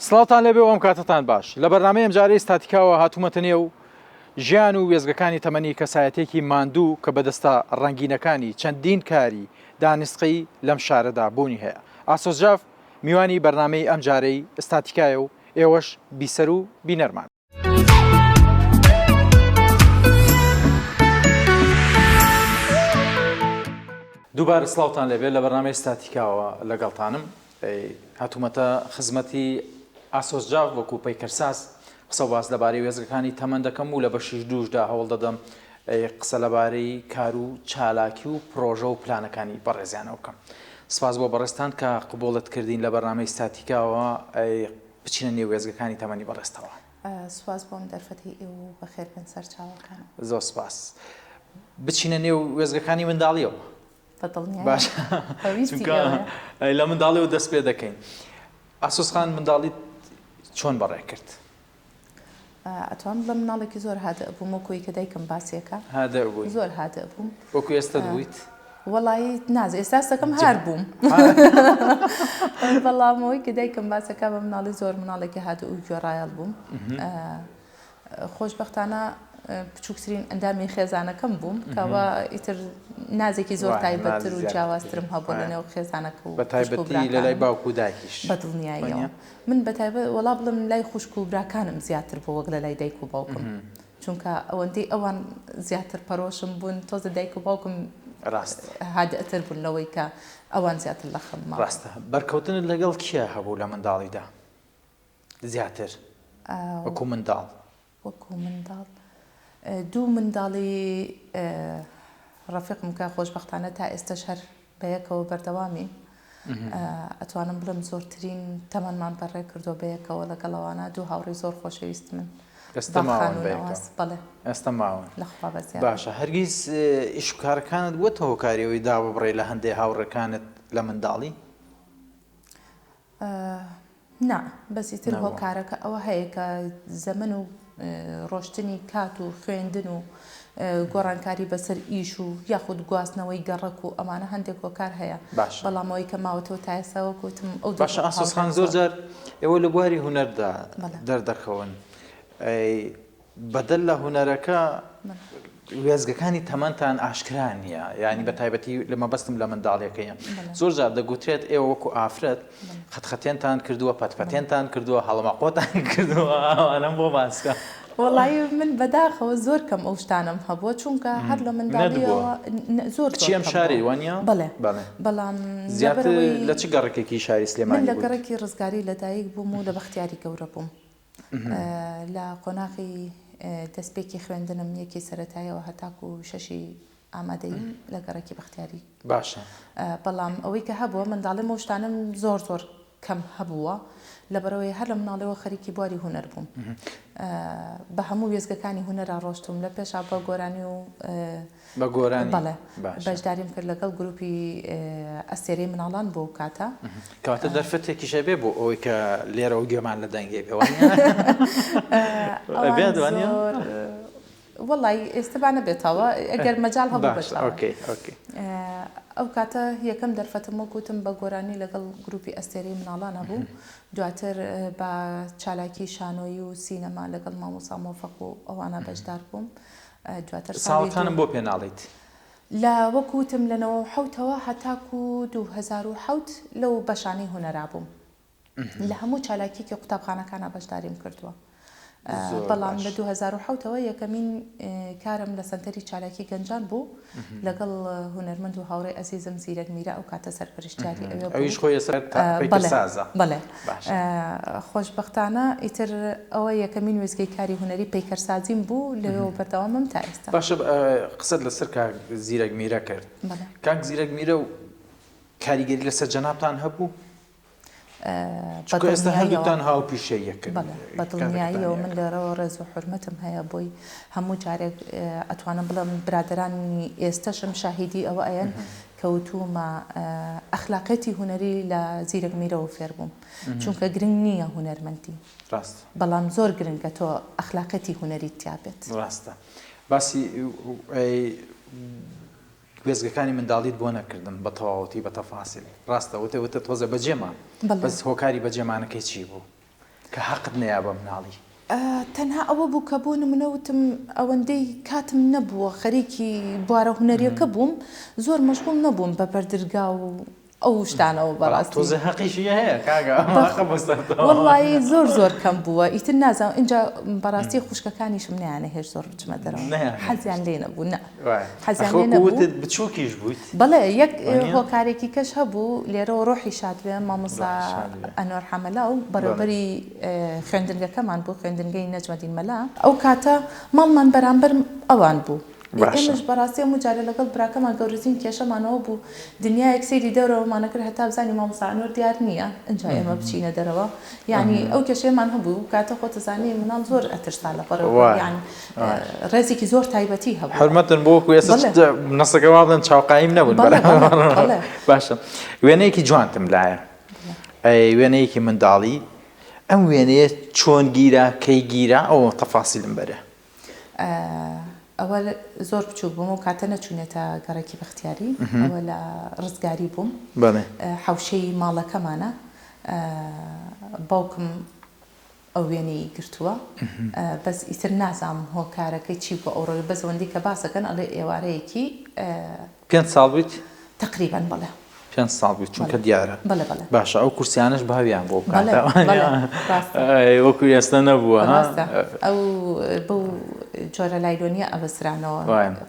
سڵاوتان لەبێ ئەم کاتتان باش لە بەرنامەی ئەمجارەی ستاتیکاوە هاتوومەتە نێو ژیان و وێزگەکانی تەمەنی کەسایەتێکی ماندوو کە بەدەستە ڕەنگینەکانی چەندین کاری دانسقی لەم شارەدا بوونی هەیە. ئاسۆزجاف میوانی بەرنامەی ئەمجارەی ستاتیکایە و ئێوەش بیسەر و بینەرمان. دووبارە سڵاوتان لەبێ لە بەرنامەی ستاتیکاوە لەگەڵتانم هاتوومەتە خزمەتی ئاسۆزجاف وەکو پەیکەرساز قسە باس لەبارەی وێزگەکانی تەمەن دەکەم و لە بەشیش دووشدا هەوڵ دەدەم قسە لەبارەی کار و چالاکی و پرۆژە و پلانەکانی بەڕێزیانەوە بکەم. سپاس بۆ بەڕێستان کە قبوڵت کردین لە بەرنامەی ستاتیکاوە بچینە نێو وێزگەکانی تەمەنی بەڕێستەوە. سپاس بۆم دەرفەتی ئێوە و بەخێر بن سەر چاوەکان. زۆر سپاس. بچینە نێو وێزگەکانی منداڵیەوە. باش لە منداڵی و دەست پێ دەکەین. ئاسۆسخان منداڵیت چۆن بەڕێ کرد؟ ئەتوان بڵم مناڵێکی زۆر هادە بووم وەکوی کە دایکم باسیەکە هادە بووی زۆر هادە بووم وەکو ئێستا بوویت؟ وەڵی نازە ئێستا دەکەم هار بووم بەڵامەوەی کە دایکم باسەکە بە مناڵی زۆر مناڵێکی هادە و گوێڕایەڵ بووم. خۆشبەختانە بچووکترین ئەندامی خێزانەکەم بووم کەوە ئیتر نازێکی زۆر تایبەتتر و جیاوازترم هەبوو لەنێو خێزانەکە و بە تایبەتی لە لای باوکو و دایکیش بە دڵنیاییەوە. من بە تایبەت وەڵا بڵم لای خوشک و براکانم زیاتر بوو وەک لە لای دایک و باوکم، چونکە ئەوەندەی ئەوان زیاتر پەرۆشم بوون تۆزە دایک و باوکم ڕاست هادەتر بوون لەوەی کە ئەوان زیاتر لە خەم ماوە. ڕاستە. بەرکەوتنت لەگەڵ کیە هەبوو لە منداڵیدا زیاتر وەکو منداڵ؟ وەکو منداڵ دوو منداڵی ڕەفیقم کە خۆشبەختانە تا ئێستش هەر بەیەکەوە بەردەوامی ئەتوانم بڵم زۆرترین تەمەنمان بەڕێ کردو بەیەکەوە لەگەڵەوانە دوو هاوڕێی زۆر خۆشەویستمن. ئێستا ماون بەڵێ ئێستا ماون لەخوا بەزیاد باشە. هەرگیز ئیشکارەکانت بووە هۆکاریەوەی دا ببڕێ لە هەندێک هاوڕێکانت لە منداڵی؟ نا بەزیتر هۆکارەکە ئەوە هەیە کە زەمن و ڕۆشتنی کات و خوێندن و گۆڕانکاری بەسەر ئیش و یاخود گواستنەوەی گەڕک و ئەمانە هەندێک هۆکار هەیە. بەڵامەوەی کە ماوەتەوە تا ئێستا وەکوتم ئەو باشە. ئاسۆسخان زۆر جار ئێوە لە بواری هونەردا دەردەکەون بەدەل لە هونەرەکە وێزگەکانی تەمەنتان ئاشکرا نییە، یعنی بە تایبەتی لە مەبەستم لە منداڵیەکەیە زۆر جار دەگوترێت ئێوە وەکو ئافرەت خەتخەتێنتان کردووە پەتپەتێنتان کردووە هەڵەمەقۆتان کردووە ئەوانەم بۆ باسکە. وەڵی من بەداخەوە زۆر کەم ئەو شتانم هەبووە چونکە هەر لە منداڵیەوە زۆر چیم شاری وانە؟ بەڵێ بەڵام زیاتر لە چ گەڕێکێکی شاری سلێمانی من لە گەڕێکی ڕزگاری لەدایک بووم و لە بەختیاری گەورە بووم. لە قۆناغی دەستپێکی خوێندنم یەکی سەرەتایەوە هەتاکو و شەشی ئامادەی لە گەڕێکی بەختیاری باشە. بەڵام ئەوەی کە هەبووە منداڵی مۆشتانم زۆر زۆر کەم هەبووە لەبەرەوەی هەر لە مناڵەوە خەریکی بواری هونەر بووم. بە هەموو وێزگەکانی هونەرا ڕۆشتم لە پێشا بە گۆرانی و بە گۆرانی بەڵێ بەشداریم کرد لەگەڵ گروپی ئەستێرەی مناڵان بۆ کاتە کەواتە دەرفەتێکیشە بێ بۆ ئەوەی کە لێرەوە گوێمان لە دەنگێ پێوانە وەڵی ئێستابانە بێتەوە ئەگەر مەجال هەبوو بەش. ئەو کاتە یەکەم دەرفەتم وەکوتم بە گۆرانی لەگەڵ گروپی ئەستێرەی مناڵان هەبوو، دواتر بە چالاکی شانۆیی و سینەما لەگەڵ مامۆستا مۆفەق و ئەوانە بەشدار بووم. دواتر ساڵتانم بۆ پێناڵیت لە وەکوتم لەنەوە حوتەوە هەتاکو 2007 لەو بەشانەی هونەرا بووم لە هەموو چالاکیکی قوتابخانەکانە بەشداریم کردووە. بەڵام لە 2007ەوە یەکەمین کارم لە سەنتەری چالاکی گەنجان بوو لەگەڵ هونەرمەند و هاوڕێی ئەزیزم زیرەک میرە ئەو کاتە سەرپەرشتیاری ئەویش خۆی سازە. بەڵێ خۆشبەختانە ئیتر ئەوە یەکەمین وێزگەی کاری هونەری پەیکەرسازیم بوو لەوێەوە بەردەوامم تا ئێستا. باشە قسەت لەسەر کاک زیرەک میرە کرد. کاک زیرەک میرە و کاریگەری لەسەر جەنابتان هەبوو؟ ئێستا هەردووتان هاوپیشەیەکن. بەدڵنیاییەوە من لەرەوە ڕێز و حورمەتم هەیە بۆی هەموو جارێک ئەتوانم بڵم برادرانی ئێستاشم شاهیدی ئەوە ئەیەن کەوتومە ئەخلاقەتی هونەری لە زیرەک میرەوە فێر بووم، چونکە گرنگ نییە هونەرمەندی بەڵام زۆر گرنگە تۆ ئەخلاقەتی هونەری تیابێت. ڕاستە. باسی وێزگەکانی منداڵیت بۆ نەکردم بە تەواوەتی بە تەفاسیل. ڕاستە وتە تۆزە بەجێمان بەس هۆکاری بەجێمانەکەی چی بوو؟ کە حەقت نەیە بە مناڵی تەنها ئەوە بوو کە بوون منەوتم ئەوەندەی کاتم نەبووە خەریکی بوارە هونەریەکە بووم زۆر مەشغوڵ نەبووم بە بەردرگا و ئەو شتانەوە بەڕاستی تۆزە حەقیشی هەیە کاگە وەڵڵی زۆر کەم بووە ئیتر نازانم اینجا بەڕاستی خوشکەکانیشم نەیانە هێش زۆر بچمە دەرەوە حەزیان لێ نەبوو نە حەزیان لێ نەبوو بچووکیش بوویت بەڵێ یەک هۆکارێکی کەش هەبوو لێرەوە ڕۆحی شاد بێ مامۆستا ئەنوەر حەمەلا و بەڕێوەبەری خوێندنگەکەمان بوو خوێندنگەی نەجمەدین مەلا ئەو کاتە ماڵمان بەرامبەر ئەوان بوو ئێمەش بەڕاستی هەموو جارێ لەگەڵ براکەمان گەورەترین کێشەمانەوە بوو دنیایەک سەیری دەورەوەمانەکرد هەتا بزانین مامۆستا ئەنوەر دیار نییە ئەنجا ئێمە بچینە دەرەوە یعنی ئەو کێشەیەمان هەبوو کاتە خۆتەزانی مناڵ زۆر ئەترسا لە بەڕێوە یعنی ڕێزێکی زۆر تایبەتی هەبوو حرمەتن بۆ وەکو ئێستا نەسەکە وا بدەن چاوقایم نەبوون باشە وێنەیەکی جوانتم لایە وێنەیەکی منداڵی ئەم وێنەیە چۆن گیرە کەی گیرە ئەوە تەفاسیلم بەرە ئەوە زۆر بچوو بووم و کاتە نەچوونێتە گەڕێکی بەختیاری ئەوە لە ڕزگاری بووم حوشەی ماڵەکەمانە باوکم ئەو وێنەی گرتووە بەس ئیتر نازانم هۆکارەکەی چی بوو ئەوڕۆ بەس ئەوەندەی کە باسەکەن ئەڵێ ئێوارەیەکی 5 ساڵ بوویت تقریبان بەڵێ 5 ساڵ بوویت چونکە دیارە بەڵێ باشە ئەو کورسیانش باویان بۆ وەکو ئێستا نەبووە ئەو بەو جۆرە لایلۆنیە ئەوەسرانەوە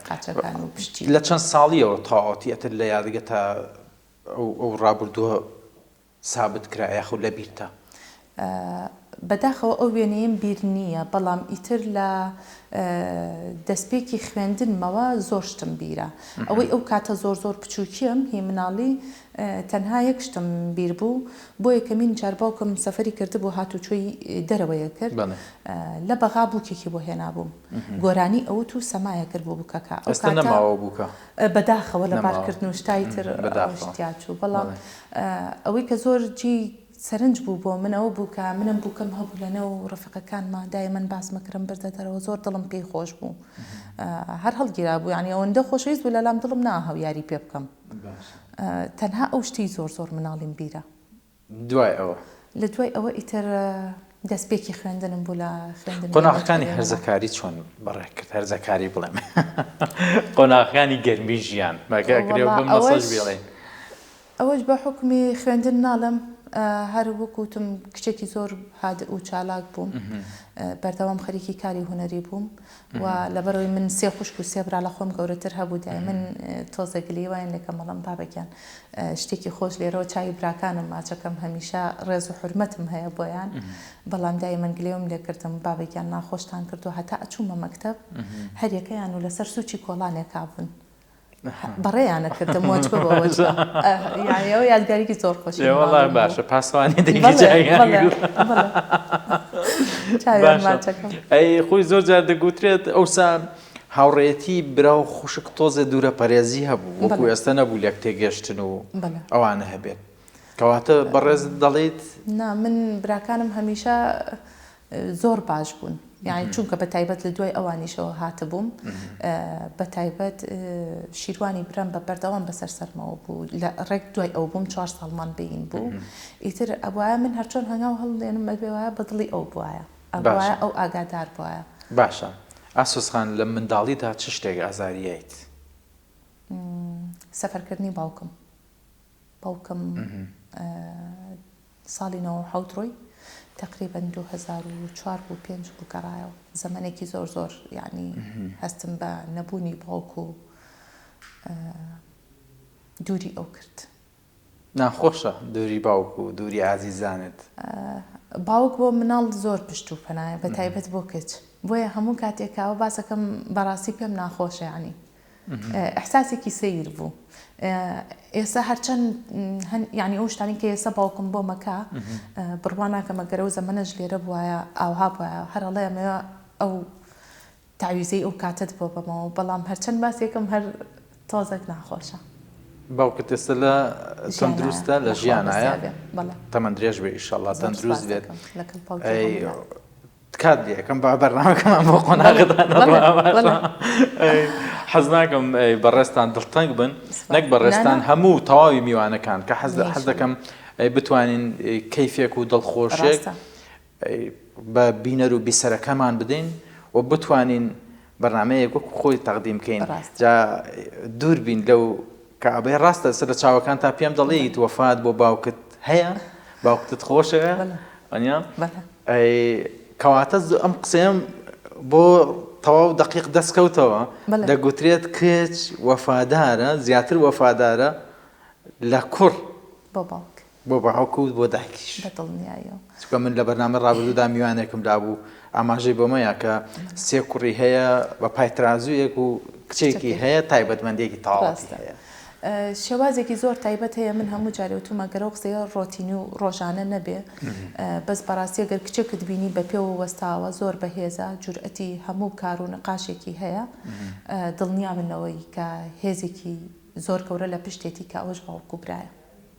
قاچەکان و پشتی لە چەند ساڵیەوە تاواتیەتر لە یادگە تا ئەو ڕابردووە سابت کرا یاخود لە بیرتە بەداخەوە ئەو وێنەیەم بیر نییە بەڵام ئیتر لە دەستپێکی خوێندنمەوە زۆر شتم بیرە ئەوەی ئەو کاتە زۆر بچووکیم هی مناڵی تەنها یەک شتم بیر بوو بۆ یەکەمین جار باوکم سەفەری کرده بۆ هاتوچۆی دەرەوەیە کرد لە بەغا بووکێکی بۆ هێنابووم گۆرانی ئەوت و سەمایە کرد بۆ بووکەکە ئەستا نەماوە بووکە بەداخەوە لە بارکردن و شتای تر شتیاچوو بەڵام ئەوەی کە زۆر جی سەرنج بوو بۆ منەوە بوو کە منم بووکەم هەبوو لەنە و ڕەفقەکانمان دای من باس مەکرم بردە دەرەوە زۆر دڵم پێی خۆش بوو هەر هەڵگیرا بوو ینی ئەوەندە خۆشەویست بوو لە لام دڵم ناهەو یاری پێ بکەم تەنها ئەو شتی زۆر مناڵیم بیرە دوای ئەوە لە دوای ئەوە ئیتر دەستپێکی خوێندنم بوو لە خوێندن قۆناغەکانی هەرزەکاری چۆن بەڕێکرد هەرزەکاری بڵێم قۆناغەکانی گەرمی ژیان مەگەکرێ بم مەسەج بێڵێ ئەوەش بە حکمی خوێندن ناڵم هەر وەکوتم کچێکی زۆر هادە و چالاک بووم بەردەوام خەریکی کاری هونەری بووم و لەبەرەوەی من سێ خوشک و سێ برا لە خۆم گەورەتر هەبوو دای من تۆزەگلی وایان لێکە مەڵم بابەکیان شتێکی خۆش لێرەوە چای براکانم ماچەکەم هەمیشە ڕێز و حرمەتم هەیە بۆیان بەڵام دای من گلێوم لێکردم بابەکیان ناخۆشتان کردو هەتا ئەچوومە مەکتەب هەر یەکەیان و لەسەر سوچی کۆڵانێکا بوون بەڕێیانە کردم وەچ بەوە یانەوە یادگاریکی زۆر خۆشی وەڵای باشە پاسوانی دیگە جایان ئەی خۆی زۆر جار دەگوترێت ئەوسا هاوڕێتی برا و خوشک تۆزە دوورە پەرێزی هەبوو وەکو ئێستا نەبوو لێک تێگەشتن و ئەوانە هەبێت کەواتە بەڕێز دەڵێیت نا من براکانم هەمیشە زۆر باش بوون یعنی چونکە بە تایبەت لە دوای ئەوانیشەوە هاتە بووم بە تایبەت شیروانی برم بە بەردەوام بەسەر سەرمەوە بوو لە ڕێک دوای ئەو بووم 4 ساڵمان بین بوو ئیتر ئەوایە من هەرچۆن هەنگاو هەڵدێنم بەبێوایە بەدڵی ئەو بواە ئەوایە ئەو ئاگادار بواە باشە ئاسۆسخان لە منداڵیدا چ شتێک ئازارییت سەفەرکردنی باوکم ساڵی 97 ڕۆی تقریبا 2004 بوو 5 بوو گەڕایەوە زەمانێکی زۆر یعنی هەستم بە نەبوونی باوک و دووری ئەو کرد ناخۆشە دووری باوک و دووری عزیزانت باوک بۆ مناڵ زۆر پشت و پەنایە بە تایبەت بۆ کچ بۆیە هەموو کاتێکاوە باسەکەم بەڕاستی پێم ناخۆشە ینی ئەحساسێکی سەیر بوو ئێستا هەرچەند ینی ئەو شتانی کە ئێستا باوکم بۆ مەکە بڕوان ناکەمە گەرە و زەمەنەش لێرە بووایە ئاوها بووایە هەرەڵەیەمەوە ئەو تاویزەی ئەو کاتت بۆ بەمەوە بەڵام هەرچەند باسێکم هەر تۆزێک ناخۆشە باوکت ئێستا لە تەندروستە لە ژیانایە تەمەند درێژ بێ ئیشەڵڵا تەندروست بێت کات یەکەم با بەرنامەکەمان بۆ قۆناغدان حەز ناکەم بەڕێستان دڵتەنگ بن نەک بەڕێستان هەموو تەواوی میوانەکان کە حەز دەکەم بتوانین کەیفێک و دڵخۆشێک بە بینەر و بیسەرەکەمان بدەین و بتوانین بەرنامەیەک وەکو خۆی تەقدیم بکەین جا دوور بین لەو کابێ ڕاستە سەر لە چاوەکان تا پێم دەڵێیت وەفات بۆ باوکت هەیە باوکتت خۆشەوە ئەنیا کەواتە ئەم قسەم بۆ تەواو دقیق دەستکەوتەوە دەگوترێت کچ وەفادارە زیاتر وەفادارە لە کوڕ بۆ باوک و بۆ دایکیش چکە من لە بەرنامە ڕابردوودا میوانێکم دابوو ئاماژەی بۆمەیە کە سێ کوڕی هەیە بە پایترازوویەک و کچێکی هەیە تایبەتمەندێکی تاواتی هەیە شێوازێکی زۆر تایبەت هەیە من هەموو جارێ وتومە گەرە قسەیە ڕۆتینی و ڕۆژانە نەبێ بەس بەڕاستی ئەگەر کچێکت بینی بە پێوە وەستاوە زۆر بەهێزە جورئەتی هەموو کار و نقاشێکی هەیە دڵنیا منەوەی کە هێزێکی زۆر گەورە لە پشتێتی کە ئەوەش باوکو برایە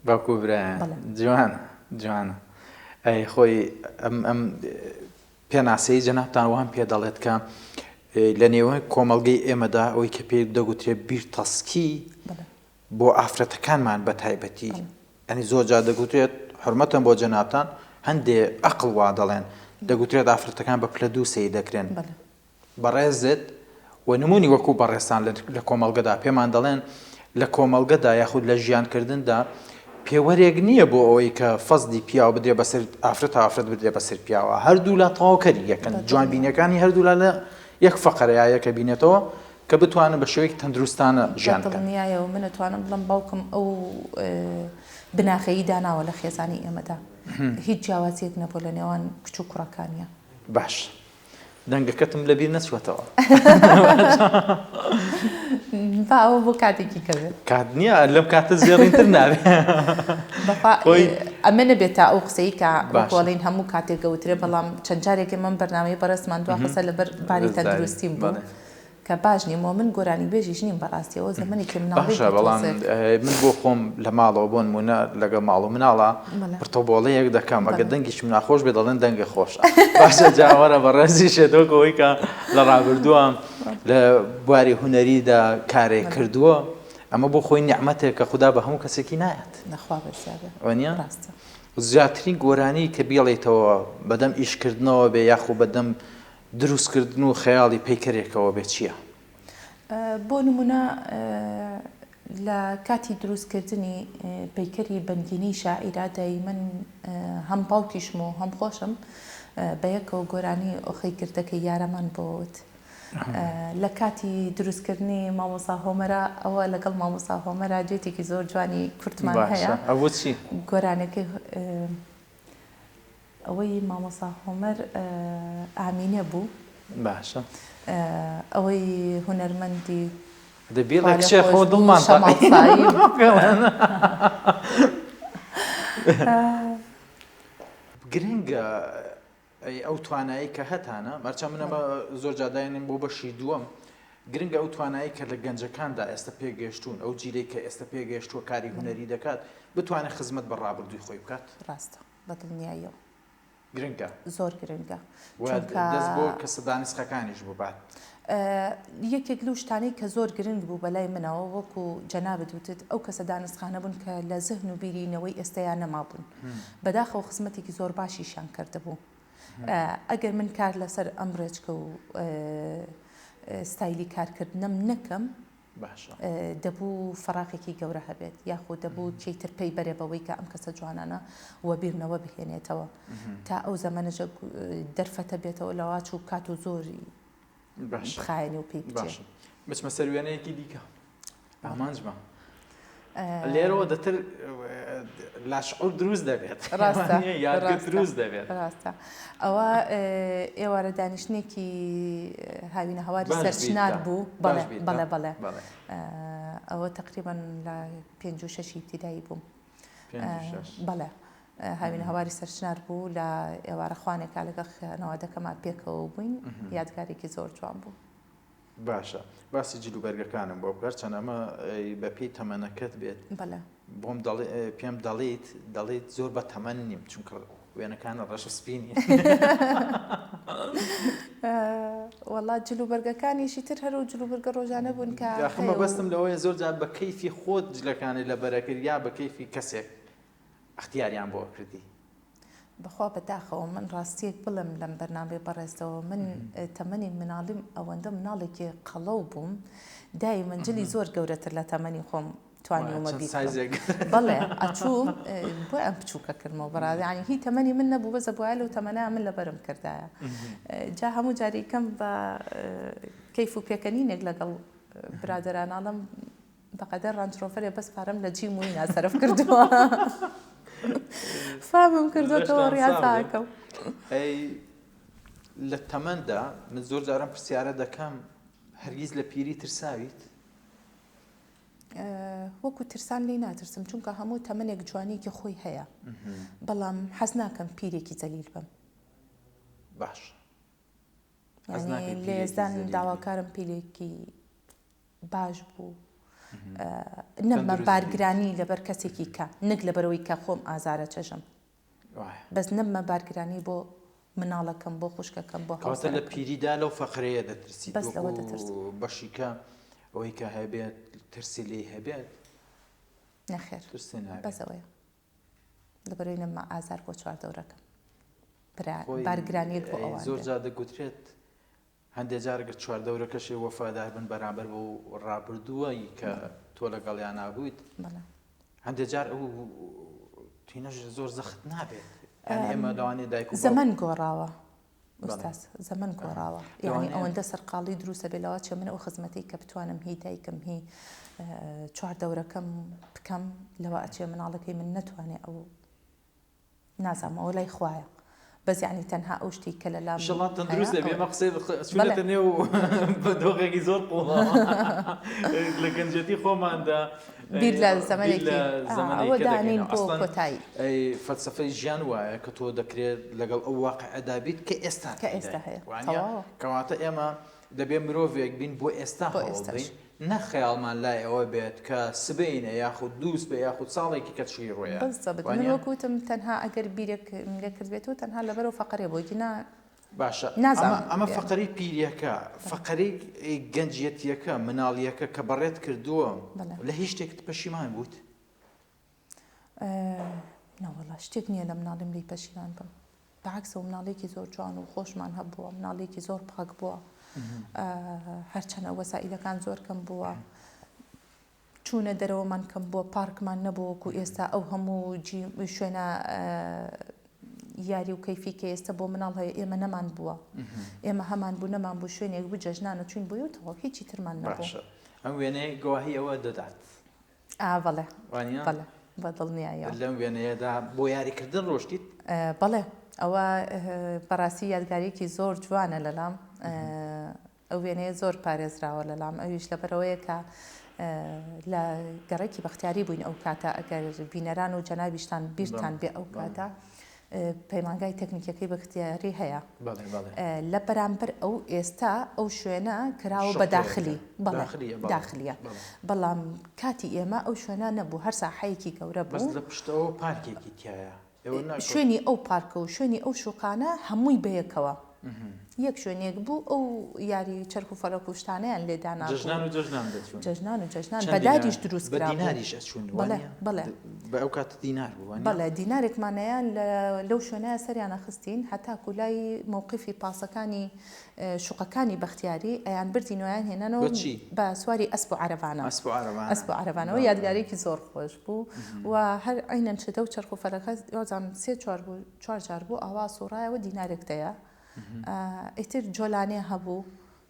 باوکو برایە جوانە جوانە ئەی خۆی ئەم پێناسەی جەنابتان وان پێ دەڵێت کە لە نێوەی کۆمەڵگەی ئێمەدا ئەوەی کە پێ دەگوترێت بیرتەسکی بۆ ئافرەتەکانمان بە تایبەتی ئەنی زۆر جا دەگوترێت حرمەتم بۆ جەنابتان هەندێ ئەقڵ وا دەڵێن دەگوترێت ئافرەتەکان بە پلە دوو سەی دەکرێن بەڕێزت و نمونی وەکو بەڕێستان لە کۆمەڵگەدا پێمان دەڵێن لە کۆمەڵگەدا یاخود لە ژیانکردندا پێوەرێک نییە بۆ ئەوەی کە فەزدی پیاوە بدرێ بەسەر ئافرەت بدرێ بەسەر پیاوە هەردوو لە تەواوکەری یەکەن جوانبینیەکانی هەردوو لە یەک فەقەرەیە یەکە بینێتەوە کە بتوانن بە شێوەیەکی تەندروستانە ژیان بکەن دڵنیایەوە من ئەتوانم بڵم باوکم ئەو بناخەیی داناوە لە خێزانی ئێمەدا هیچ جیاوازیەک نەبوو لە نێوان کچ و کوڕەکانیە باش دەنگەکەتم لەبیر نەچوەتەوە با ئەوە بۆ کاتێکی کەوێت کات نییە لەم کاتە زێڕینتر نابێ ئەمە نەبێت تا ئەو قسەی کە وەڵین هەموو کاتێک گەوترێ بەڵام چەند جارێکی من بەرنامەی بەڕێزمان دوا قسە لەبەر باری تەندروستیم بوو کە باش نیمەوە من گۆرانی بێژیش نیم بەڕاستیەوە زەمەنێکی مناڵی بەڵام من بۆ خۆم لە ماڵەوە بۆ نمونە لەگە ماڵ و مناڵە پرتۆبۆڵەیەک دەکەم ئەگە دەنگیش من ناخۆش بێ دەڵێن دەنگە خۆشە باشە جاوەرە بەڕێزی شێتۆکەوەی کە لە ڕابردووە لە بواری هونەریدا کارێک کردووە ئەمە بۆ خۆی نیعمەتێک کە خوددا بە هەموو کەسێکی نایەت نەخوا بەزیادە وانە زیاترین گۆرانی کە بێڵێتەوە بەدەم ئیشکردنەوە بێ یاخو بەدەم دروستکردن و خەیاڵی پەیکەرێکەوە بێت چییە؟ بۆ نمونە لە کاتی دروستکردنی پەیکەری بەنگینی شاعیرادایی من هەم باوکیشم و هەم خۆشم بە یەکەوە گۆرانی ئۆخەیکردەکە یارەمان بۆت لە کاتی دروستکردنی مامۆستا هۆمەرە ئەوە لەگەڵ مامۆستا هۆمەرە جێتێکی زۆر جوانی کورتمان هەیە ئەوە چی؟ گۆرانەکەی ئەوەی مامۆستا هۆمەر ئامینە بوو باشە ئەوەی هونەرمەندی دەبێت لە کچێ خۆ دڵمان گرنگە ئەو توانایی کە هەتانە مەرچە منەمە زۆر جادایانم بۆ بەشی دووەم گرنگە ئەو توانایی کە لە گەنجەکاندا ئێستا پێگەشتون ئەو جیرەی کە ئێستا پێگەشتووە کاری هونەری دەکات بتوانێت خزمەت بە ڕابردووی خۆی بکات ڕاستە بەدڵنیاییەوە گرنگە زۆر گرنگە دەست بۆ کەسە دانیسخەکانیش بووبات یەکێک لەو شتانەی کە زۆر گرنگ بوو بەلای منەوە وەکو جەنابەت وتت ئەو کەسە دانسخانە بوون کە لە زەهن و بیرینەوەی ئێستەیان نەمابوون بەداخەوە خزمەتێکی زۆر باشیشان کردهبوو ئەگەر من کار لەسەر ئەم ڕێچکە و ستایلی کارکردنم نەکەم دەبوو فەراقێکی گەورە هەبێت یاخود دەبوو چیتر پێی بەرێ بەوەی کە ئەم کەسە جوانانە وە بیرنەوە بهێنێتەوە تا ئەو زەمانەژە دەرفەتە بێتەوە لەواچ و کات و زۆری بخایەنی و پێی بچێ بچمە سەر وێنەیەکی دیکە ئامانجمە لێرەوە دەتر لاشعور دروست دەبێت یادگەر دروست دەبێت ڕاستە ئەوە ئێوارە دانیشتێکی هاوینە هەواری سەرچنار بوو بەڵێ بەڵێ ئەوە تقریبان لە 5-6 ابتیدایی بووم بەڵێ هاوینە هەواری سەرچنار بوو لە ئێوارە خوانێکا لەگە خانەوادەکەمان پێکەوە بووین یادگارێکی زۆر جوان بوو باشە باسی جلوبەرگەکانم بۆ بکار چەند ئەمە بە پێی تەمەنەکەت بێت بۆم پێم دەڵێیت زۆر بە تەمەن نیم چونکە وێنەکانە ڕەش سپینی وەڵات جلوبەرگەکانیشی تر هەرو جلوبەرگە ڕۆژانە بوون کە خەمە بەستم لەوەیە زۆر جار بە کەیفی خۆت جلەکانی لە بەرەکرد یا بە کەیفی کەسێک اختیاریان بۆ کردی بخوا بەداخەوە من ڕاستیەک بڵم لەم بەرنامەی بەڕێزەوە من تەمەنی مناڵیم ئەوەندە مناڵێکی قەڵەو بووم دای منجلی زۆر گەورەتر لە تەمەنی خۆم توانیومە بیت بەڵێ ئەچوو بۆ ئەم بچووکە کردمەوە بەڕاد ینی هی تەمەنی من نەبوو بەزە بواە لەو تەمەنای من لەبەرم کردایە جا هەموو جاریکەم بە کەیف و پێکەنینێک لەگەڵ برادراناڵم بەقەدەر ڕەنجڕۆفەرێ بەس پارەم لە جیم وی ناسەرف کردووە فامم کردوەوە ڕاستاکەم لە تەمەندا من زۆر جارم پرسیارە دەکەم هەرگیز لە پیری ترساویت وەکو ترسان لی ناترسم چونکە هەموو تەمەنێک جوانێکی خۆی هەیە بەڵام حەز ناکەم پیرێکی جەلیل بم باش لێزدان داواکارم پیرێکی باش بوو نەمە بارگرانی لەبەر کەسێکی کە نەک لەبەرەوەی کە خۆم ئازارە چەژم بەس نەمە بارگرانی بۆ مناڵەکەم بۆ خوشکەکەم بۆ کەواتە لە پیریدا لەو فەقرەیە دەترسی بەس لەوە دەترسم بەشیکە ئەوەی کە هەبێت ترسی لێ هەبێت نەخێر ترسی نابێت بەسەوەیە لەبەرەوەی نەمە ئازار بۆ چواردەورەکەم بارگرانیەک بۆ ئەوان زۆر جا دەگوترێت هەندێک جارگە چواردەورەکەشی وەفادار بن بەرامبەر بۆ ڕابردووەی کە تۆ لەگەڵیان نابوویت هەندێک جار ئەو تینەش زۆر زەخت نابێت ئێمە لەوانێ دایک زەمن گۆڕاوە ئوستاز زەمن گۆڕاوە یعنی ئەوەندە سەرقاڵی دروستە بێلەوە چێ من ئەو خزمەتی کە بتوانم هی دایکم هی چواردەورەکەم بکەم لەوە ئەچێ مناڵەکەی من نەتوانێ ئەو نازانم ئەوە لای خوایە بەس یعنی تەنها ئەو شتی کە لە لام دروست بێمە قسەی چونەتە نێو بە دۆغێکی زۆر قوڵە لە گەنجەتی خۆماندا بیر لە زەمانێکی ئەوە دانین بۆ کۆتایی فەلسەفەی ژیان وایە کە تۆ دەکرێت لەگەڵ ئەو واقعەدا بیت کە ئێستا هەیە کەواتە ئێمە دەبێ مرۆڤێک بین بۆ ئێستا هەڵبین نەخەیاڵمان لای ئەوە بێت کە سبەینە یاخود دووس بێ یاخود ساڵێکی کەچی ڕۆیە من وەکوتم تەنها ئەگەر بیرێک لێ کردبێتەوە تەنها لەبەرەوە فەقەرێ بۆی باشە ئەمە فەقەری پیریەکە فەقەری گەنجەتیەکە مناڵیەکە کە بەڕێت کردووە لە هیچ شتێکت پەشیمان بوویت ناوەڵا شتێک نییە لە مناڵیم لی پەشیمان بم بەعکسەوە مناڵێکی زۆر جوان و خۆشمان هەبووە مناڵێکی زۆر پاک بووە هەرچەنە وەسائلەکان زۆر کەم بووە چوونە دەرەوەمان کەم بووە پارکمان نەبووە وەکو ئێستا ئەو هەموو شوێنە یاری و کەیفی کە ئێستا بۆ مناڵ هەیە ئێمە نەمان بووە ئێمە هەمان بوو نەمان بوو شوێنێک بوو جەژنانە چوین بۆ یوتەوە هیچی ترمان نەبوو ئەم وێنەیە گواهی ئەوە دەدات بەڵێ بەڵێ بەدڵنیایە لەم وێنەیەدا بۆ یاریکردن ڕۆشتیت بەڵێ ئەوە بەڕاستی یادگاریەکی زۆر جوانە لەلام ئەو وێنەیە زۆر پارێزراوە لەلام ئەویش لەبەرەوەیە کە لە گەڕێکی بەختیاری بووین ئەو کاتە ئەگەر بینەران و جەنابیشتان بیرتان بێ ئەو کاتە پەیمانگای تەکنیکەکەی بەختیاری هەیە لە بەرامبەر ئەو ئێستا ئەو شوێنە کراوە بە داخلی داخلیە بەڵام کاتی ئێمە ئەو شوێنە نەبوو هەر ساحەیەکی گەورە بوو لە پشتەوە پارکێکی تایە شوێنی ئەو پارکە و شوێنی ئەو شوقانە هەمووی بەیەکەوە یەک شوێنێک بوو ئەو یاری چرک و فەلەک و شتانەیان لێدانا جەژنان و جەژنان بەداریش دروست بەڵێ بە ئەو کات دینار بوو بەڵێ دینارێکمانەیان لەو شوێنەیە سەریانە خستین هەتا کولای مووقفی پاسەکانی شوقەکانی بەختیاری ئەیان بردینەوەیان هێنانەوە بە سواری ئەسپ و عەرەبانەوە یادگارێکی زۆر خۆش بوو و هەر عینەن شتە و چرخ و فەلەکە وازان چوار جار بوو ئاوا سوڕایەوە دینارێک دەیە ئیتر جۆلانێ هەبوو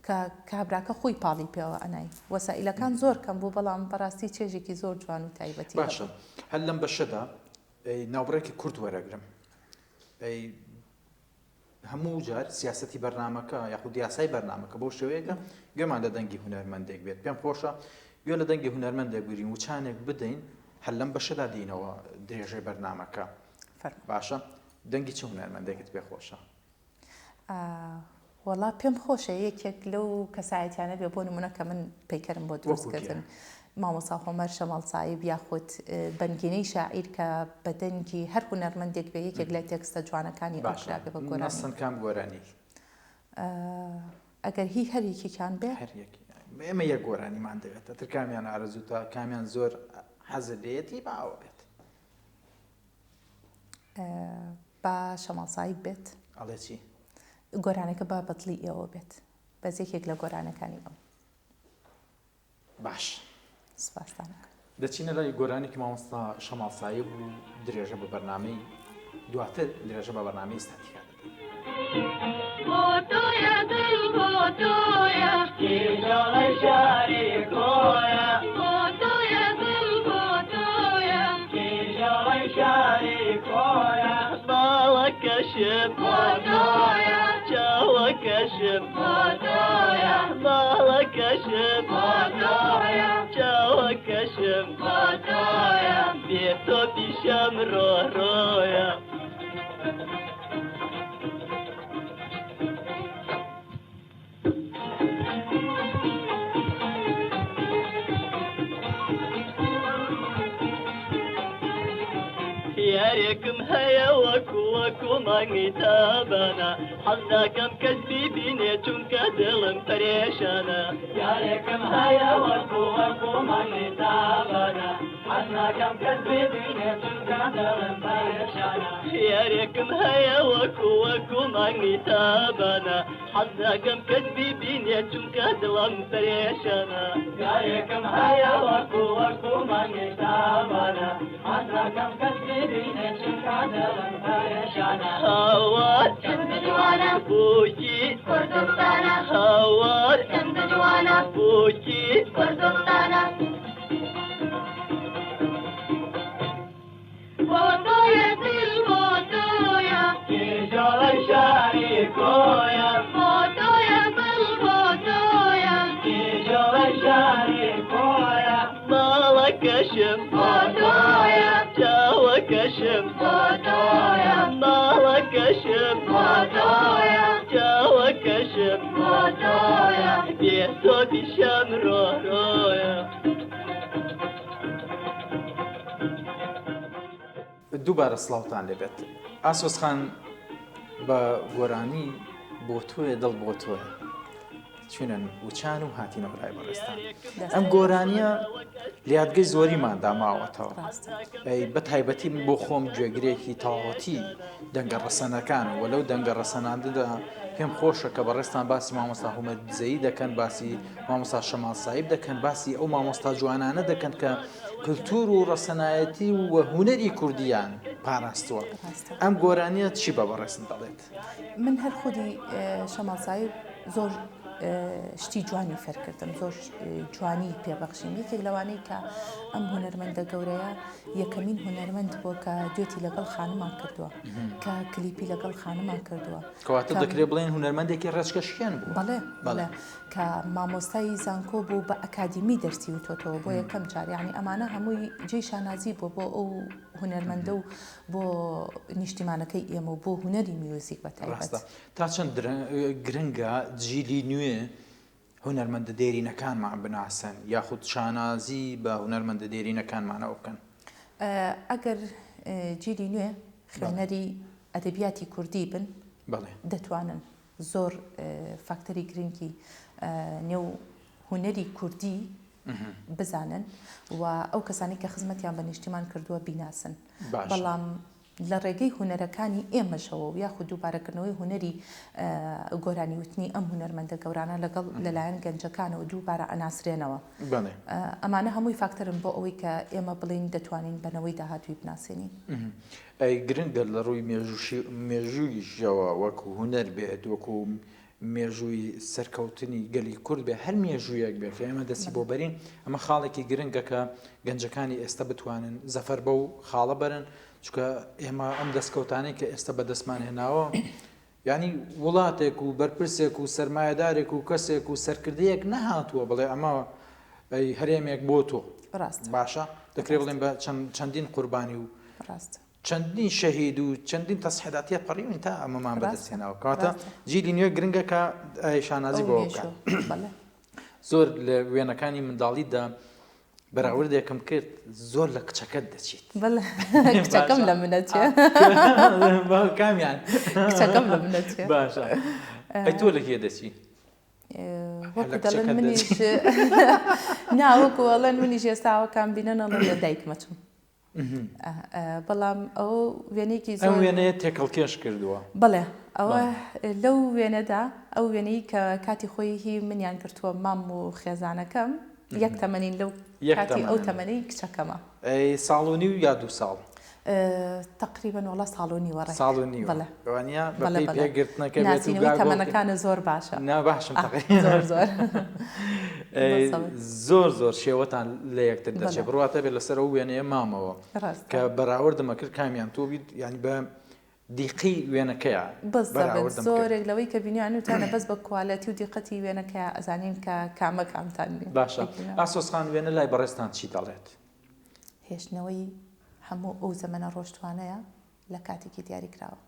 کە کابراکە خۆی پاڵی پێوە ئەنای وەسائلەکان زۆر کەم بوو بەڵام بەڕاستی چێژێکی زۆر جوان و تایبەتی باشە هەر لەم بەشەدا ناوبڕێکی کورد وەرەگرم هەموو جار سیاسەتی بەرنامەکە یاخود یاسای بەرنامەکە بۆ شێوەیەکە گوێمان لە دەنگی هونەرمەندێک بێت پێم خۆشە گوێ لە دەنگی هونەرمەندێک بگرین و چانێک بدەین هەر لەم بەشەدا دینەوە درێژەی بەرنامەکە باشە دەنگی چه هونەرمەندێکت پێ خۆشە وەڵا پێم خۆشە یەکێک لەو کەسایەتیانە بێ بۆ نمونە کە من پەیکەرم بۆ دروستکردن مامۆستا خۆمەر شەماڵ سایب یاخود بەنگینەی شاعیر کە بە دەنگی هەر هونەرمەندێک بێ یەکێک لای تێکستە جوانەکانی ئەوشراکە بە گۆرانی کام گۆرانی ئەگەر هی هەریەکێکیان بێ ئێمە یەک گۆرانیمان دەوێت تر کامیان ئارەزووتە کامیان زۆر حەزت لێتی باوە بێت بە شەماڵسایی بێت ئەڵێ چی؟ گۆرانەکە بە بەدڵی ئێوە بێت بەس یەکێک لە گۆرانەکانی ئەو. باش سپاسدانەکە. دەچینە لای گۆرانێکی مامۆستا شەماڵسایی و درێژە بە بەرنامەی دواتر درێژە بە بەرنامەی ئێستاتیکا بۆتۆیە دڵ بۆتۆیە کیژەڵی شاری کۆیە بۆتۆیە دڵ بۆتۆیە کیژەڵی شاری کۆیە باڵەکەشم بۆتۆیە چاوەکەشم بۆتۆیە باڵەکەشم بۆتۆیە چاوەکەشم بۆتۆیە بێتۆ پیشەم ڕۆڕۆیە یارێکم هەیە وەکو مانگی تابانە حەز دەکەم کەس بیبینێ چونکە دڵم پەرێشانە یارێکم هەیە وەکو مانگی تابانە حەز دەکەم کەس بیبینێ چونکە دڵم پەرێشانە یارێکم هەیە وەکو مانگی تابانە حەز دەکەم کەس بیبینێ چونکە دڵم پەرێشانە یارێکم هەیە وەکو مانگی تابانە حەز دەکەم کەس بیبینێ چونکە دڵم پەرێشانە هاوار چەندە جوانە بۆکی کوردستانە هاوار چەندە جوانە بۆکی کوردستانە بۆتۆیە دڵ بۆتۆیە کیژەڵی شاری کۆیە بۆتۆیە دڵ بۆتۆیە کیژەڵی شاری کۆیە باڵەکەشم بۆتۆیە چاوەکەشم بۆتۆیە باڵەکەشم بۆتۆیە چاوەکەشم بۆتۆیە بێتۆ پیشەم ڕۆڕۆیە دووبارە سڵاوتان لێبێت. ئاسۆس خان بە گۆرانی بۆ تۆیە دڵ بۆ تۆیە چونە وچان و هاتینە بەلای بەڕێستان. ئەم گۆرانیە لیادگەی زۆریمان داماوەتەوە بە تایبەتی بۆ خۆم گوێگرێکی تاوەتی دەنگە ڕەسەنەکان و لەو دەنگە ڕەسەناندەدا پێم خۆشە کە بەڕێستان باسی مامۆستا هومەتزەیی دەکەن، باسی مامۆستا شەماڵسایی دەکەن، باسی ئەو مامۆستا جوانانە دەکەن کە کلتور و ڕەسەنایەتی و هونەری کوردیان پاراستووە. ئەم گۆرانیە چی بە بەڕێستن دەڵێت؟ من هەر خودی شەماڵسایی زۆر شتی جوانی فەرکردم، زۆر جوانی پێبەخشیم. یەکێک لەوانەی کە ئەم هونەرمەندە گەورەیە یەکەمین هونەرمەند بووە کە دوێتی لەگەڵ خانمان کردووە، کە کلیپی لەگەڵ خانمان کردووە. کەواتە دەکرێت بڵێن هونەرمەندێکی ڕێچکەشیان بوو. بەڵێ کە مامۆستای زانکۆ بوو بە ئەکادیمی دەرسی و تۆتەوە بۆ یەکەم جار، یعنی ئەمانە هەمووی جێی شانازی بوو بۆ ئەو هونەرمەندە و بۆ نیشتیمانەکەی ئێمە و بۆ هونەری میوزیک بە تایبەت. تا چەند گرنگە جیلی نوێ هونەرمەندە دێرینەکانمان بناسن یاخود شانازی بە هونەرمەندە دێرینەکانمانەوە بکەن؟ ئەگەر جیلی نوێ خوێنەری ئەدەبیاتی کوردی بن دەتوانن زۆر فاکتەری گرنگی نێو هونەری کوردی بزانن و ئەو کەسانی کە خزمەتیان بە نیشتیمان کردووە بیناسن. بەڵام لە ڕێگەی هونەرەکانی ئێمەشەوە و یاخود دووبارەکردنەوەی هونەری گۆرانی وتنی ئەم هونەرمەندە گەورانە لەگەڵ لەلایەن گەنجەکانەوە دووبارە ئەناسرێنەوە. ئەمانە هەمووی فاکتەرن بۆ ئەوەی کە ئێمە بڵین دەتوانین بەنەوەی داهاتووی بناسیێنین. گرنگە لە ڕووی مێژوویشەوە وەکو هونەر بێت، وەکو مێژووی سەرکەوتنی گەلی کورد بێ، هەر مێژوویەک بێت ئێمە دەستی بۆ بەرین. ئەمە خاڵێکی گرنگە کە گەنجەکانی ئێستا بتوانن زەفەر بەو خاڵە بەرن، چکە ئێمە ئەم دەستکەوتانەی کە ئێستا بەدەستمان هێناوە ینی وڵاتێک و بەرپرسێک و سەرمایەدارێک و کەسێک و سەرکردەیەک نەهاتووە بڵێ ئەمە هەرێمێک بۆ تۆ باشە، دەکرێت بڵێن بە چەندین قوربانی و چەندین شەهید و چەندین تەسحیداتیە پەڕیون تا ئەمەمان بەدەستێناوە. کەواتە جیلی نوێ گرنگە کە شانازی بۆ بکات. زۆر لە وێنەکانی منداڵیدا بەراوردێکم کرد زۆر لە کچەکەت دەچیت. کچەکەم لە منەتێ کامیان کچەکەم لە منەتێ باشە. ئەی تۆ لەکێ دەچی؟ وەکو دەڵێن منیش ناوەکو وەڵێن منیش ئێستاوەکان بینەنەڵێ لە دایکمەچم بەڵام ئەو وێنەیەکی ئەم زۆر وێنەیە تێکەڵکێش کردووە بڵێ ئەوە لەو وێنەدا ئەو وێنەی کە کاتی خۆی هی منیان گرتووە مام و خێزانەکەم یەک تەمەنین لەو کاتی ئەو تەمەنەی کچەکەمە ساڵونی و یا 2 ساڵ تقریبا وڵا ساڵۆنی وەڕێ ساڵونی وانە بەڵێ پێگرتنەکە ناسینەوەی تەمەنەکانە زۆر باشە نا باشم زۆر زۆر زۆر زۆر شێوەتان لە یەکتر دەچێت بڕاتە بێت لەسەر ئەو وێنەیە مامەوە کە بەراوردمە کرد کامیان تۆ بیت ینی بە دیقی وێنەکەیە زۆرێک لەوەی کە بینیان وتانە بەس بە کوالەتی و دیقەتی وێنەکە ئەزانین کە کامە کامتان باشە ئاسۆسخان وێنە لای بەڕێستان چی دەڵێت هێشتنەوەی هەموو ئەو زەمەنە ڕۆشتوانەیە لە کاتێکی دیاریکراوە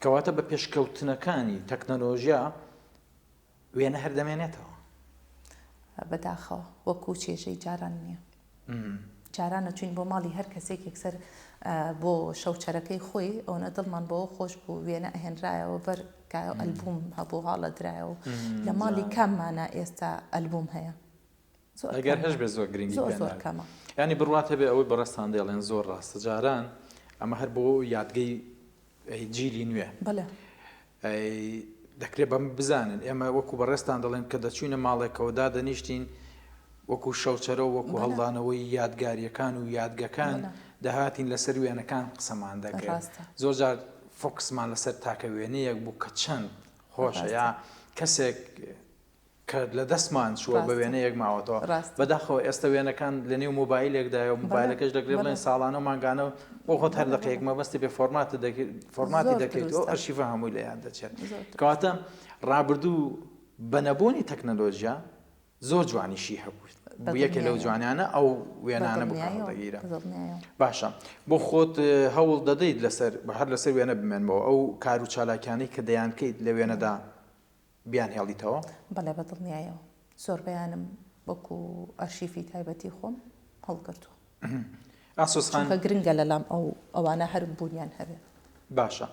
کەواتە بە پێشکەوتنەکانی تەکنەلۆژیا وێنە هەردەمێنێتەوە بەداخەوە وەکو چێژەی جاران نییە جارانە چوین بۆ ماڵی هەر کەسێک یەکسەر بۆ شەوچەرەکەی خۆی ئەوە دڵمان بۆ خۆش بوو وێنە ئەهێنرایەوە بەر ئەلبوم هەبوو هاڵە درایەوە لە ماڵی کاممانە ئێستا ئەلبوم هەیە ئەگەر هەش بێ زۆر گرنگی زۆر کەمە ینی بڕاتە بێ ئەوەی بەڕستان دێڵێن زۆر ڕاستە جاران ئەمە هەر بۆ یادگەی جیلی نوێ بەڵێ دەکرێت بەم بزانن ئێمە وەکو بەڕێستان دەڵێن کە دەچوینە ماڵێکەوەدا دەنیشتین وەکو شەوچەرە وەکو هەڵدانەوەی یادگاریەکان و یادگەکان دەهاتین لەسەر وێنەکان قسەمان دەکرێت زۆر جار فۆکسمان لەسەر تاکە وێنەیەک بوو کە چەند خۆشە یا کەسێک کە لە دەستمان چووە بە وێنەیەک ماوەتەوە بەداخەوە ئێستا وێنەکان لە نێو مۆبایلێکدایە و مۆبایلەکەش دەکرێت بڵێن ساڵانە مانگانە بۆ خۆت هەر دقەیەک مەبەستی بێ فۆرماتی دەکەیت و ئەرشیڤە هەمووی لە یاد دەچێت کەواتە ڕابردوو بەنەبوونی تەکنەلۆژیا زۆر جوانیشی هەبوو یەکێ لەو جوانیانە ئەو وێنانە بکەڵدەگیرە باشە بۆ خۆت هەوڵ دەدەیت لەسەر هەر لەسەر وێنە بمێنمەوە ئەو کار و چالاکیانەی کە دەیانکەیت لە وێنەدا بیان هێڵیتەوە بەڵێ بەدڵنیایەوە زۆر بەیانم وەکو ئەرشیفی تایبەتی خۆم هەڵگرتووە ئاسۆسخان گرنگە لەلام ئەوانە هەر بوونیان هەبێت باشە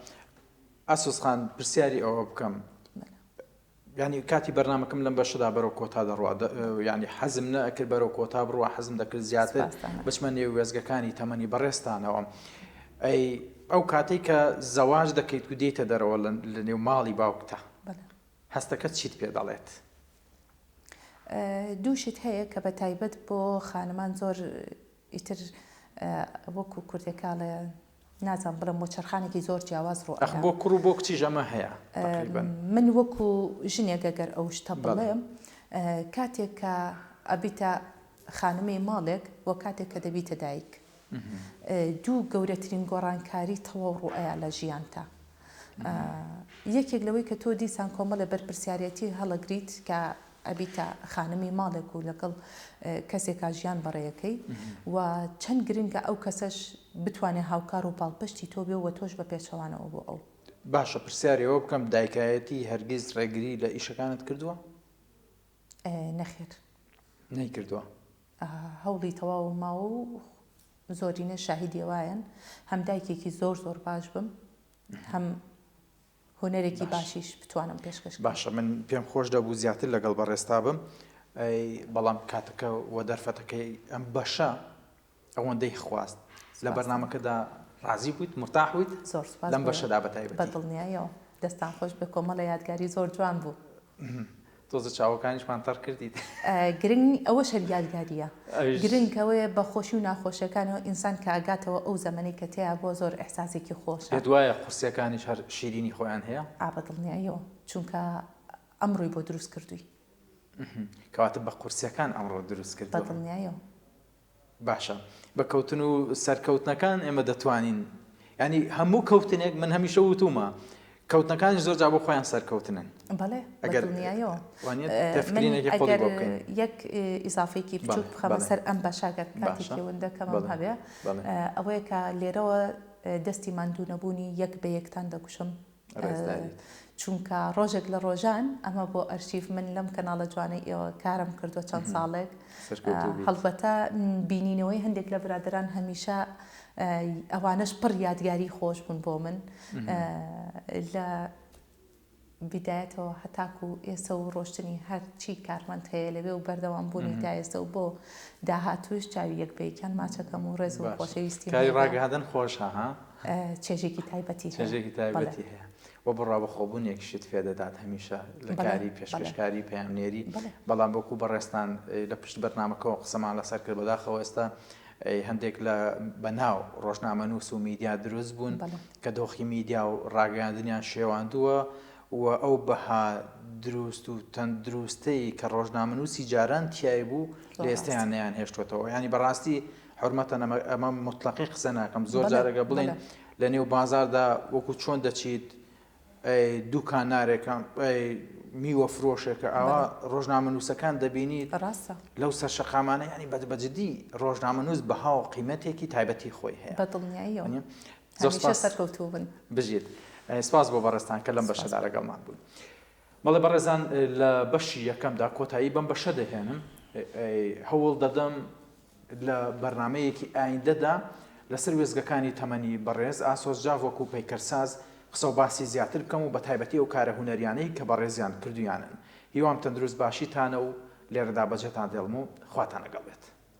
ئاسۆسخان پرسیاری ئەوە بکەم ینی کاتی بەرنامەکەم لەم بەشدا بەرەو کۆتا دەڕوا ینی حەزم نەکرد بەرەو کۆتا بڕوە حەزم دەکرد زیاتر بچمە نێو وێزگەکانی تەمەنی بەڕێستانەوە ئەو کاتێک کە زەواج دەکەیت و دێتە دەرەوە لە نێو ماڵی باوکتە هەستەکەت چیت پێ دەڵێت دووشت هەیە کە بە تایبەت بۆ خانمان زۆر ئیتر وەکو کوردێکاڵێ نازان بڵم بۆ چرخانێکی زۆر جیاواز ڕۆ بۆ کوڕ و بۆ کچی ژەمە هەیە من وەکو ژنێک ئەگەر ئەو شتە بڵێم کاتێک کە ئەبیتە خانمەی ماڵێک بۆ کاتێک کە دەبیتە دایک دوو گەورەترین گۆڕانکاری تەواو ڕوئەیە لە ژیانتە یەکێک لەوەی کە تۆ دیسان کۆمەڵە بەرپرسیارەتی هەڵەگریت کە ئەبیتە خانمی ماڵێک و لەگەڵ کەسێکا ژیان بەڕێیەکەی و چەند گرنگە ئەو کەسەش بتوانێت هاوکار و پاڵپشتی تۆ بێ و تۆش بە پێچەوانەوە بۆ ئەو باشە پرسیارەوە بکەم دایکایەتی هەرگیز ڕێگری لە ئیشەکانت کردووە؟ نەخێر نەیکردووە هەوڵی تەواو ماوە و زۆرینە شاهیدی وایەن هەم دایکێکی زۆر زۆر باش بم هەم هۆنەرێکی باشیش بتوانم پێشکەش باشە من پێم خۆش دەبوو زیاتر لەگەڵ بەڕێستا بم بەڵام کاتەکە وە دەرفەتەکەی ئەم بەشە ئەوەندەی خواست لە بەرنامەکەدا ڕازی بوویت مرتاح بوویت زۆر لەم بەشەدا بەتایبەتی بەدڵنیایەوە دەستان خۆش بە کۆمەڵە یادگاری زۆر جوان بوو تۆزە چاوەکانیشمان تەڕ کردیت گرنگ ئەوە شەر یادگاریە گرنگەوەیە بە خۆشی و ناخۆشیەکانەوە ئینسان کە ئاگاتەوە ئەو زەمەنەی کە تەیە بۆ زۆر ئەحساسێکی خۆشە دوایە قورسیەکانیش هەر شیرینی خۆیان هەیە بەدڵنیایەوە چونکە ئەمڕۆی بۆ دروست کردووی کەواتە بە قورسیەکان ئەمڕۆ دروست کرد بەدڵنیایەوە باشە بە کەوتن و سەرکەوتنەکان ئێمە دەتوانین ینی هەموو کەوتنێک من هەمیشە وتومە کەوتنەکانش زۆر جا بۆ خۆیان سەرکەوتنن بەڵێ بەدڵنیایەوە یەک ئیزافێکی بچووک بخەمە سەر ئەم بەشاگەر کاتێکی وندەکەمم هەبێ ئەوەیە کە لێرەوە دەستی ماندوو نەبوونی یەک بە یەکتان دەکوشم چونکە ڕۆژێک لە ڕۆژان ئەمە بۆ ئەرشیف من لەم کەناڵە جوانەی ئێوە کارم کردووە چەند ساڵێک هەڵبەتە بینینەوەی هەندێک لە برادران هەمیشە ئەوانش پڕ یادگاری خۆش بوون بۆ من لە بیدایەتەوە هەتاکو ئێستا و ڕۆشتنی هەرچی کارمەند هەیە لەوێ و بەردەوام بوونی تا ئێستا و بۆ داهاتوش چاوی یەکبەیەکیان ماچەکەم و ڕێز و خۆشەویستی کاری ڕاگەهاتن خۆشە ها چێژێکی تایبەتی چێژێکی تایبەتی هەیە و بڕا بە خۆبوونێکیشت فێدەدات هەمیشە لە کاری پێشکەشکاری پەیامنێری بەڵام بۆکو بەڕێستان لە پشت بەرنامەکەەوە قسەمان لەسەر کرد بەداخەوە ئێستا هەندێک لە بەناو ڕۆژنامەنووس و میدیا دروست بوون کە دۆخی میدیا و ڕاگەاندنیان شێواندووە و ئەو بەها دروست و تەندروستەی کە ڕۆژنامەنووسی جاران تیای بوو لە ئێستایان نەیان هێشتوێتەوە ینی بەڕاستی حرمەتەن ئەمە مطلقی قسە ناکەم زۆر جارەگە بڵێن لە نێو بازاردا وەکو چۆن دەچیت دوکانارێکم میوە فرۆشێکە ئەوە ڕۆژنامەنووسەکان دەبینیت لەو سەر شەقامانە ینی بەجددی ڕۆژنامەنووس بەها و قیمەتێکی تایبەتی خۆی هەیە بەدڵنیاییەوە سەرکەوتوو بن بژیت سپاس بۆ بەڕێستان کە لەم بەشەدا لەگەڵمان بوون بەڵێ بەڕێزان لە بەشی یەکەمدا کۆتایی بەم بەشە دەهێنم هەوڵ دەدەم لە بەرنمەیەکی ئایندەدا لەسەر وێزگەکانی تەمەنی بەڕێز ئاسۆسجاڤ وەکو پەیکەرساز قسە و باسی زیاتر بکەم و بە تایبەتی ئەو کارە هونەریانەی کە بەڕێزیان کردویانن هیوام تەندروست باشیتانە و لێرەدا بەجێتان دێڵم و خواتان لەگەڵ بێت